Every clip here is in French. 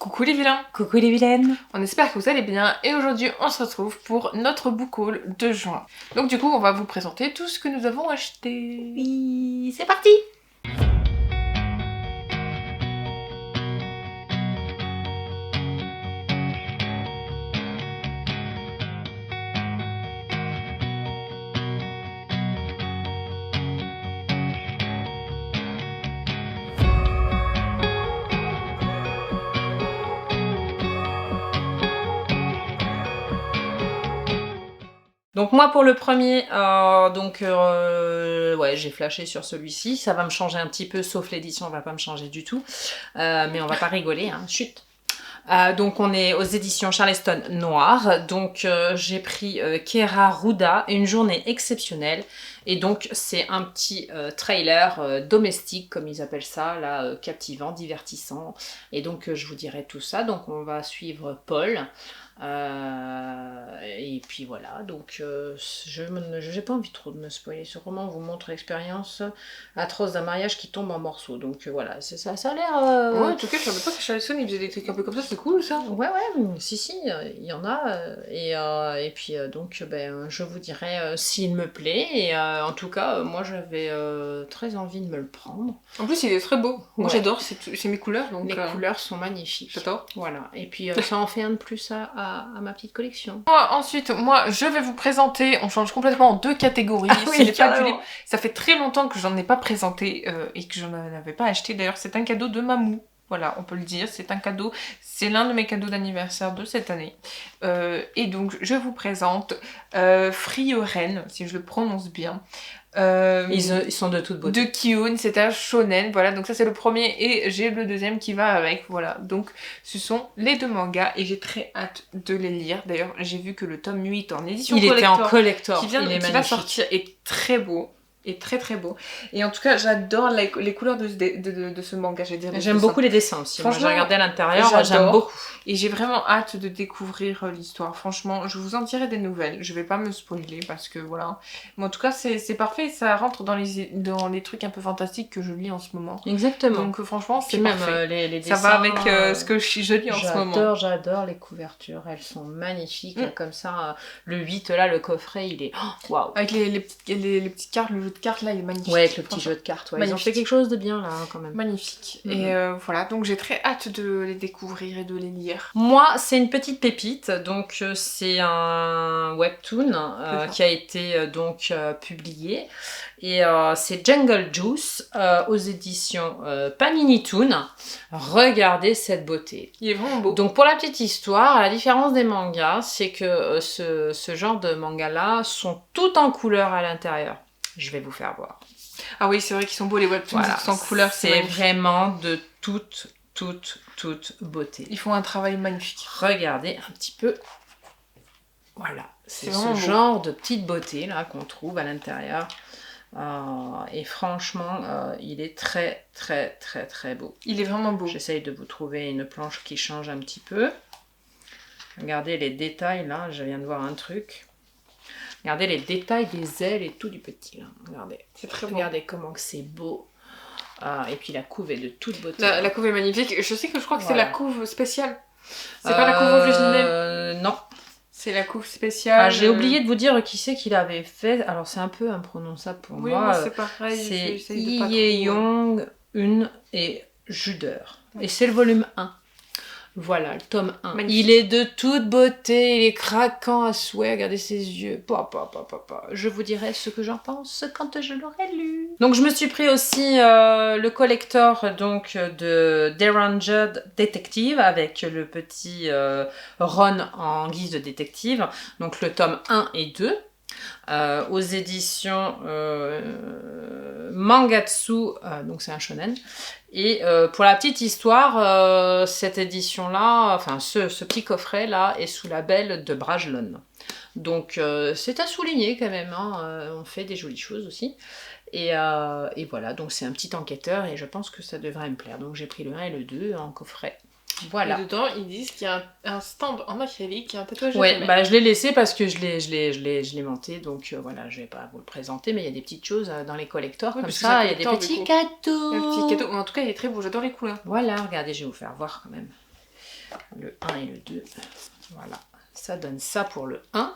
Coucou les vilains! Coucou les vilaines! On espère que vous allez bien et aujourd'hui on se retrouve pour notre book haul de juin. Donc du coup on va vous présenter tout ce que nous avons acheté. Oui, c'est parti! Donc moi pour le premier, ouais, j'ai flashé sur celui-ci, ça va me changer un petit peu, sauf l'édition, on va pas me changer du tout, mais on va pas rigoler, hein, chut. Donc on est aux éditions Charleston Noir, donc j'ai pris Kera Ruda, Une journée exceptionnelle, et donc c'est un petit trailer domestique, comme ils appellent ça, là, captivant, divertissant, et donc je vous dirai tout ça. Donc on va suivre Paul. Et puis voilà, donc j'ai pas envie trop de me spoiler. Ce roman vous montre l'expérience atroce d'un mariage qui tombe en morceaux. Donc voilà, c'est ça, ça a l'air. Ouais, en tout cas, je savais pas que Charleston il faisait des trucs un peu comme ça, c'est cool ça. Ouais, si, il y en a. Et puis donc, je vous dirai s'il me plaît. Et en tout cas, moi j'avais très envie de me le prendre. En plus, il est très beau. Moi Ouais. j'adore, c'est mes couleurs. Donc, Les couleurs sont magnifiques. j'adore. Voilà, et puis ça en fait un de plus à ma petite collection. Ensuite, moi je vais vous présenter, on change complètement en deux catégories. Ah oui, Ce n'est pas du carrément. livre. Ça fait très longtemps que j'en ai pas présenté et que j'en avais pas acheté. D'ailleurs, c'est un cadeau de Mamou. Voilà, on peut le dire, c'est un cadeau, c'est l'un de mes cadeaux d'anniversaire de cette année. Et donc, je vous présente Frioren, si je le prononce bien. Ils sont de toute beauté. De Ki-hoon, c'est un shonen, voilà, donc ça c'est le premier et j'ai le deuxième qui va avec, voilà. Donc, ce sont les deux mangas et j'ai très hâte de les lire. D'ailleurs, j'ai vu que le tome 8 en édition Il était en collector, qui il est va magnifique. sortir est très beau. Et très très beau. Et en tout cas, j'adore les couleurs de ce manga. J'aime beaucoup les dessins aussi. Moi, j'ai Franchement, regardé à l'intérieur, j'adore. j'aime beaucoup. Et j'ai vraiment hâte de découvrir l'histoire. Franchement, je vous en dirai des nouvelles. Je vais pas me spoiler parce que voilà. Mais en tout cas, c'est parfait. Ça rentre dans les trucs un peu fantastiques que je lis en ce moment. Exactement. Donc franchement, c'est Puis même parfait. les Ça dessins, va avec ce que je lis en ce moment. J'adore les couvertures. Elles sont magnifiques. Mm. Comme ça, le 8 là, le coffret, il est... Waouh. Avec les petites cartes, le jeu de cartes là, il est magnifique. Ouais, avec le petit jeu de cartes. Ouais. Ils ont fait quelque chose de bien là, quand même. Magnifique. Mm. Et voilà, donc j'ai très hâte de les découvrir et de les lire. Moi, c'est une petite pépite, donc c'est un webtoon qui a été publié, et c'est Jungle Juice aux éditions Panini Toon. Regardez cette beauté. Il est vraiment beau. Donc pour la petite histoire, à la différence des mangas, c'est que ce genre de mangas-là sont tout en couleur à l'intérieur. Je vais vous faire voir. Ah oui, c'est vrai qu'ils sont beaux les webtoons, Voilà, sans couleur, c'est vraiment de toute beauté. Ils font un travail magnifique. Regardez un petit peu. Voilà, c'est ce vraiment beau. genre de petite beauté là qu'on trouve à l'intérieur. Et franchement, il est très beau. Il est vraiment beau. J'essaye de vous trouver une planche qui change un petit peu. Regardez les détails là, je viens de voir un truc. Regardez les détails des ailes et tout du petit là. Regardez. C'est très beau. Regardez comment que c'est beau. Et puis la couve est de toute beauté. La couve est magnifique. Je sais que je crois que Voilà. c'est la couve spéciale. C'est pas la couve originelle. Non. C'est la couve spéciale. J'ai oublié de vous dire qui c'est qu'il avait fait. Alors c'est un peu imprononçable pour Oui, moi. c'est pareil. C'est j'essaye de pas trop, Yeyong Un et Juder. Et c'est le volume 1. Voilà, le tome 1. Magnifique. Il est de toute beauté, il est craquant à souhait, regardez ses yeux. Je vous dirai ce que j'en pense quand je l'aurai lu. Donc je me suis pris aussi le collector donc, de Deranged Detective avec le petit Ron en guise de détective. Donc le tome 1 et 2. Aux éditions Mangatsu, donc c'est un shonen. Et pour la petite histoire, cette édition-là, enfin ce petit coffret-là est sous label de Brajlon. Donc c'est à souligner quand même, hein, on fait des jolies choses aussi. Et voilà, donc c'est un petit enquêteur et je pense que ça devrait me plaire. Donc j'ai pris le 1 et le 2 en coffret. Voilà. Et dedans, ils disent qu'il y a un stand en acrylique, il y a un tatouage de Ouais, femelle. bah je l'ai laissé parce que je l'ai monté, donc voilà, je vais pas vous le présenter, mais il y a des petites choses dans les collectors, Oui, comme parce que ça, c'est il y a des collector, petits cadeaux. Un petit cadeau. En tout cas, il est très beau, j'adore les couleurs. Voilà, regardez, je vais vous faire voir quand même. et le 2. Voilà, ça donne ça pour le 1.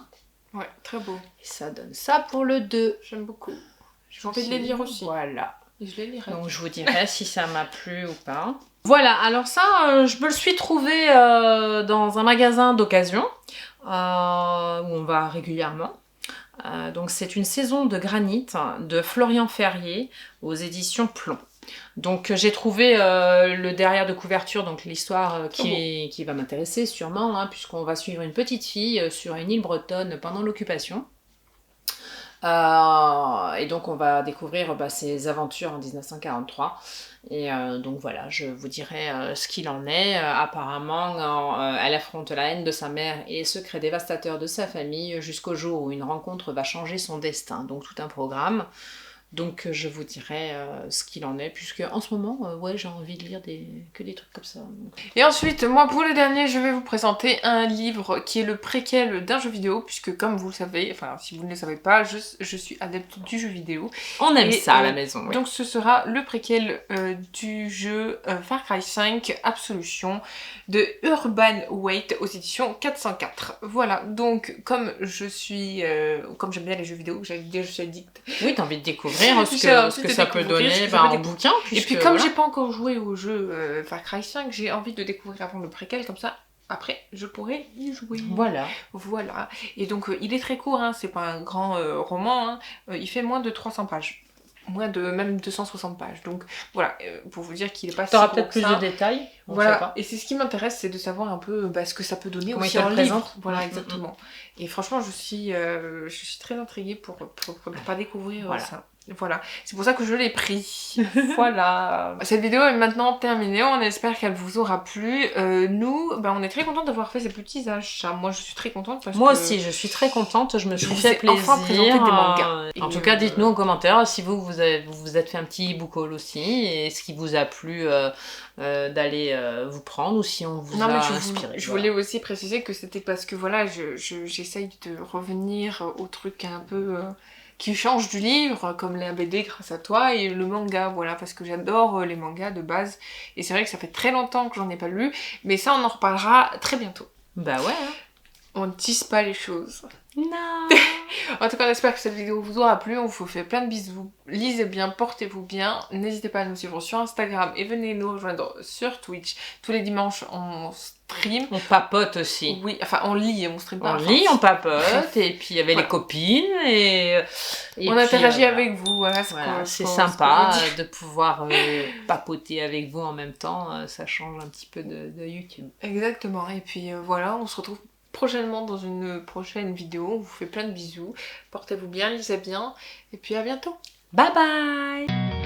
Ouais, très beau. Et ça donne ça pour le 2. J'aime beaucoup. J'ai envie de les lire aussi. Voilà. Et je les lirai. Donc je vous dirai si ça m'a plu ou pas. Voilà, alors ça, je me le suis trouvé dans un magasin d'occasion, où on va régulièrement. Donc c'est une saison de granit de Florian Ferrier aux éditions Plomb. Donc j'ai trouvé le derrière de couverture, donc l'histoire qui va m'intéresser sûrement, hein, puisqu'on va suivre une petite fille sur une île bretonne pendant l'occupation. Et donc on va découvrir ses aventures en 1943. Et donc voilà, je vous dirai ce qu'il en est. Apparemment, elle affronte la haine de sa mère et les secrets dévastateurs de sa famille jusqu'au jour où une rencontre va changer son destin. Donc tout un programme. Donc je vous dirai ce qu'il en est, puisque en ce moment, ouais, j'ai envie de lire que des trucs comme ça. Et ensuite, moi pour le dernier, je vais vous présenter un livre qui est le préquel d'un jeu vidéo, puisque comme vous le savez, enfin si vous ne le savez pas, je suis adepte du jeu vidéo. On aime ça à la maison, oui. Donc ce sera le préquel du jeu Far Cry 5 Absolution de Urban Wait aux éditions 404. Voilà, donc comme comme j'aime bien les jeux vidéo, j'allais dire je suis addict. Oui, t'as envie de découvrir ce que ça peut donner en bouquin. Et puis comme j'ai pas encore joué au jeu Far Cry 5, j'ai envie de découvrir avant le préquel, comme ça après je pourrais y jouer. Voilà. Et donc il est très court, hein, c'est pas un grand roman, hein, il fait moins de 300 pages. Moins de même 260 pages. Donc voilà, pour vous dire qu'il est pas si gros T'auras peut-être plus de détails. Voilà, et c'est ce qui m'intéresse, c'est de savoir un peu ce que ça peut donner comment aussi en livre. présente. Voilà, exactement. Et franchement, je suis très intriguée pour pas découvrir ça. Voilà, c'est pour ça que je l'ai pris. Voilà. Cette vidéo est maintenant terminée, on espère qu'elle vous aura plu. Nous, on est très contents d'avoir fait ces petits achats. Moi, je suis très contente parce Moi que... aussi, je suis très contente, je me suis vous fait ai plaisir. enfin présenté des mangas. En tout cas, dites-nous en commentaire si vous vous êtes fait un petit book haul aussi, et ce qui vous a plu d'aller vous prendre, ou si on vous a inspiré. Je voulais aussi préciser que c'était parce que voilà, j'essaye de revenir au truc un peu... qui change du livre, comme la BD grâce à toi, et le manga, voilà, parce que j'adore les mangas de base, et c'est vrai que ça fait très longtemps que j'en ai pas lu, mais ça on en reparlera très bientôt. Bah ouais. Hein. On ne tisse pas les choses. Non. En tout cas, on espère que cette vidéo vous aura plu, on vous fait plein de bisous, lisez bien, portez-vous bien, n'hésitez pas à nous suivre sur Instagram, et venez nous rejoindre sur Twitch, tous les dimanches on stream. On papote aussi. Oui, enfin on lit, on stream pas. On lit, on papote, et puis il y avait les copines, et on interagit avec vous, voilà. C'est sympa de pouvoir papoter avec vous en même temps, ça change un petit peu de YouTube. Exactement, et puis voilà, on se retrouve prochainement dans une prochaine vidéo, on vous fait plein de bisous, portez-vous bien, lisez bien, et puis à bientôt. Bye bye.